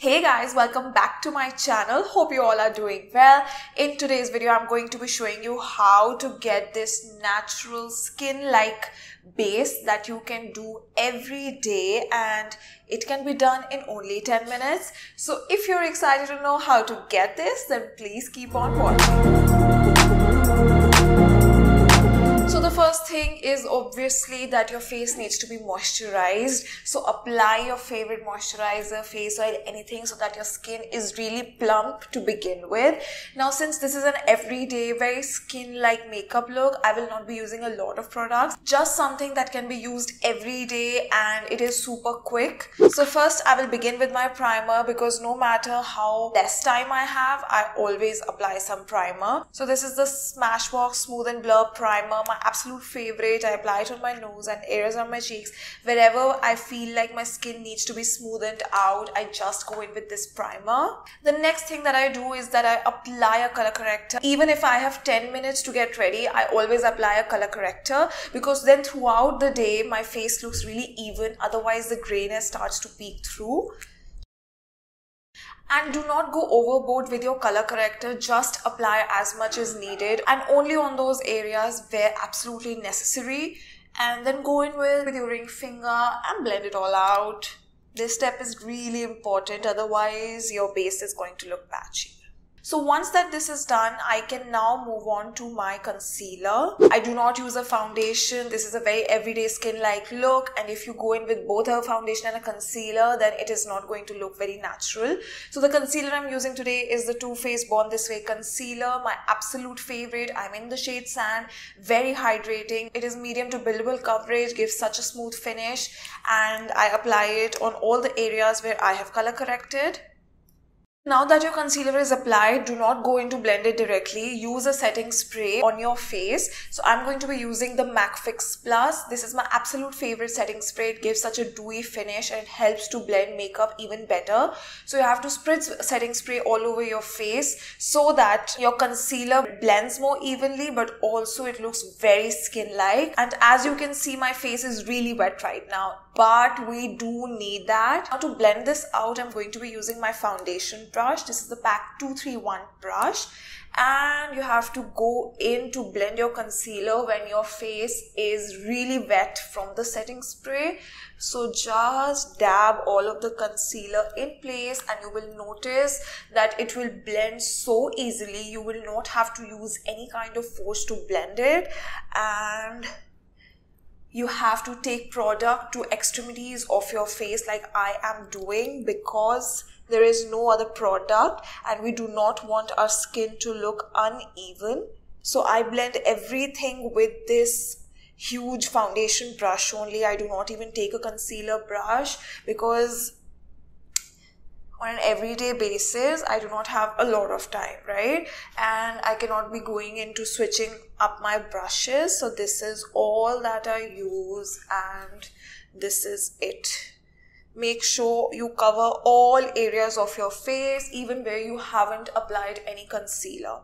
Hey guys, welcome back to my channel. Hope you all are doing well. In today's video, I'm going to be showing you how to get this natural skin-like base that you can do every day, and it can be done in only 10 minutes. So if you're excited to know how to get this, then please keep on watching. So the first thing is obviously that your face needs to be moisturized. So apply your favorite moisturizer, face oil, anything so that your skin is really plump to begin with. Now since this is an everyday, very skin-like makeup look, I will not be using a lot of products. Just something that can be used every day and it is super quick. So first I will begin with my primer, because no matter how less time I have, I always apply some primer. So this is the SAMASHBOX Smooth and Blur Primer, my absolute favorite. I apply it on my nose and areas on my cheeks. Wherever I feel like my skin needs to be smoothened out, I just go in with this primer. The next thing that I do is that I apply a color corrector. Even if I have 10 minutes to get ready, I always apply a color corrector, because then throughout the day my face looks really even. Otherwise the grayness starts to peek through. And do not go overboard with your color corrector. Just apply as much as needed and only on those areas where absolutely necessary. And then go in with your ring finger and blend it all out. This step is really important, otherwise your base is going to look patchy. So once that this is done, I can now move on to my concealer. I do not use a foundation. This is a very everyday skin-like look, and if you go in with both a foundation and a concealer, then it is not going to look very natural. So the concealer I'm using today is the Too Faced Born This Way concealer, my absolute favorite. I'm in the shade Sand, very hydrating. It is medium to buildable coverage, gives such a smooth finish, and I apply it on all the areas where I have color corrected. Now that your concealer is applied, do not go in to blend it directly. Use a setting spray on your face. So I'm going to be using the MAC Fix Plus. This is my absolute favorite setting spray. It gives such a dewy finish and it helps to blend makeup even better. So you have to spritz setting spray all over your face so that your concealer blends more evenly, but also it looks very skin-like. And as you can see, my face is really wet right now, but we do need that. Now to blend this out, I'm going to be using my foundation brush. This is the PAC 231 brush, and you have to go in to blend your concealer when your face is really wet from the setting spray. So just dab all of the concealer in place and you will notice that it will blend so easily. You will not have to use any kind of force to blend it, and you have to take product to extremities of your face like I am doing, because there is no other product and we do not want our skin to look uneven. So I blend everything with this huge foundation brush only. I do not even take a concealer brush, because on an everyday basis I do not have a lot of time, right? And I cannot be going into switching up my brushes. So this is all that I use and this is it. Make sure you cover all areas of your face, even where you haven't applied any concealer.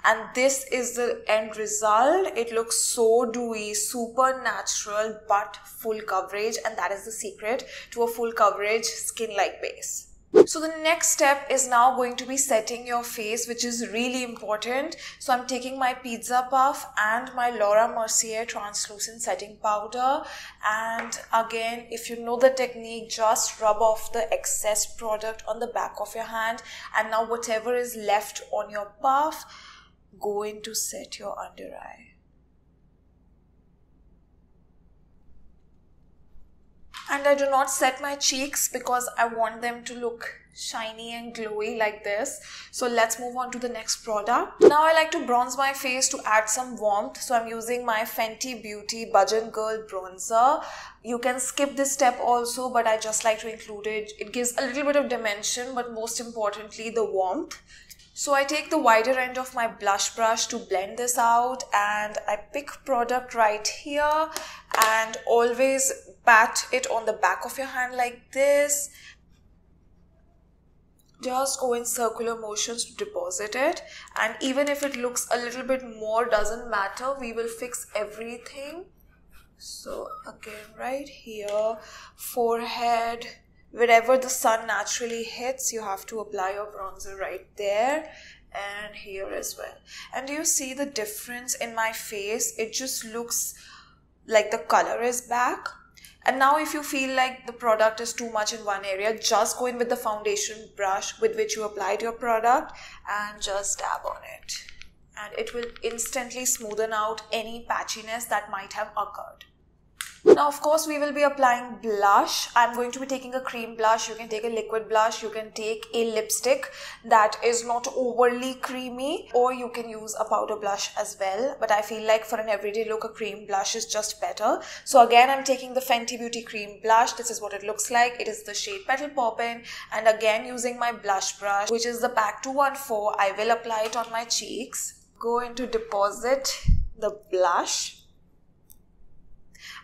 And this is the end result. It looks so dewy, super natural, but full coverage. And that is the secret to a full coverage skin-like base. So the next step is now going to be setting your face, which is really important. So I'm taking my Pizza Puff and my MERCIER translucent setting powder, and again, if you know the technique, just rub off the excess product on the back of your hand, and now whatever is left on your puff, go in to set your under eye. And I do not set my cheeks because I want them to look shiny and glowy like this. So let's move on to the next product. Now I like to bronze my face to add some warmth. So I'm using my Fenty Beauty Bajan Girl Bronzer. You can skip this step also, but I just like to include it. It gives a little bit of dimension, but most importantly, the warmth. So I take the wider end of my blush brush to blend this out, and I pick product right here and always pat it on the back of your hand like this. Just go in circular motions to deposit it, and even if it looks a little bit more, doesn't matter, we will fix everything. So again, right here, forehead, wherever the sun naturally hits, you have to apply your bronzer right there and here as well. And do you see the difference in my face? It just looks like the color is back. And now if you feel like the product is too much in one area, just go in with the foundation brush with which you applied your product and just dab on it. And it will instantly smoothen out any patchiness that might have occurred. Now, of course, we will be applying blush. I'm going to be taking a cream blush. You can take a liquid blush. You can take a lipstick that is not overly creamy, or you can use a powder blush as well. But I feel like for an everyday look, a cream blush is just better. So again, I'm taking the Fenty Beauty Cream Blush. This is what it looks like. It is the shade Petal Poppin. And again, using my blush brush, which is the Pack 214, I will apply it on my cheeks. Going to deposit the blush.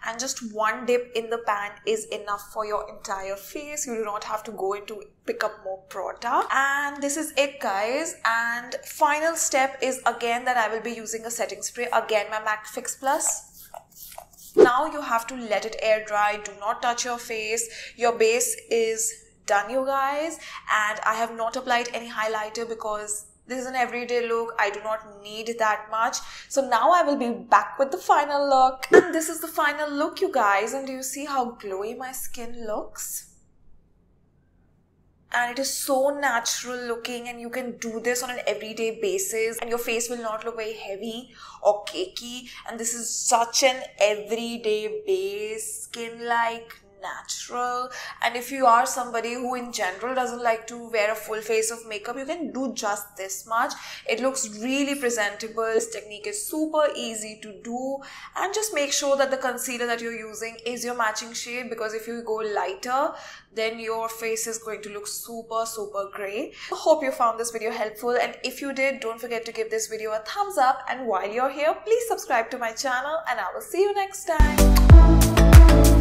And just one dip in the pan is enough for your entire face. You do not have to go in to pick up more product. And this is it, guys. And final step is again that I will be using a setting spray. Again, my MAC Fix Plus. Now you have to let it air dry. Do not touch your face. Your base is done, you guys. And I have not applied any highlighter because this is an everyday look. I do not need that much. So now I will be back with the final look. And this is the final look, you guys. And do you see how glowy my skin looks? And it is so natural looking, and you can do this on an everyday basis and your face will not look very heavy or cakey. And this is such an everyday base, skin-like, natural. And if you are somebody who in general doesn't like to wear a full face of makeup, you can do just this much. It looks really presentable. This technique is super easy to do, and just make sure that the concealer that you're using is your matching shade, because if you go lighter, then your face is going to look super grey. I hope you found this video helpful, and if you did, don't forget to give this video a thumbs up, and while you're here, please subscribe to my channel, and I will see you next time.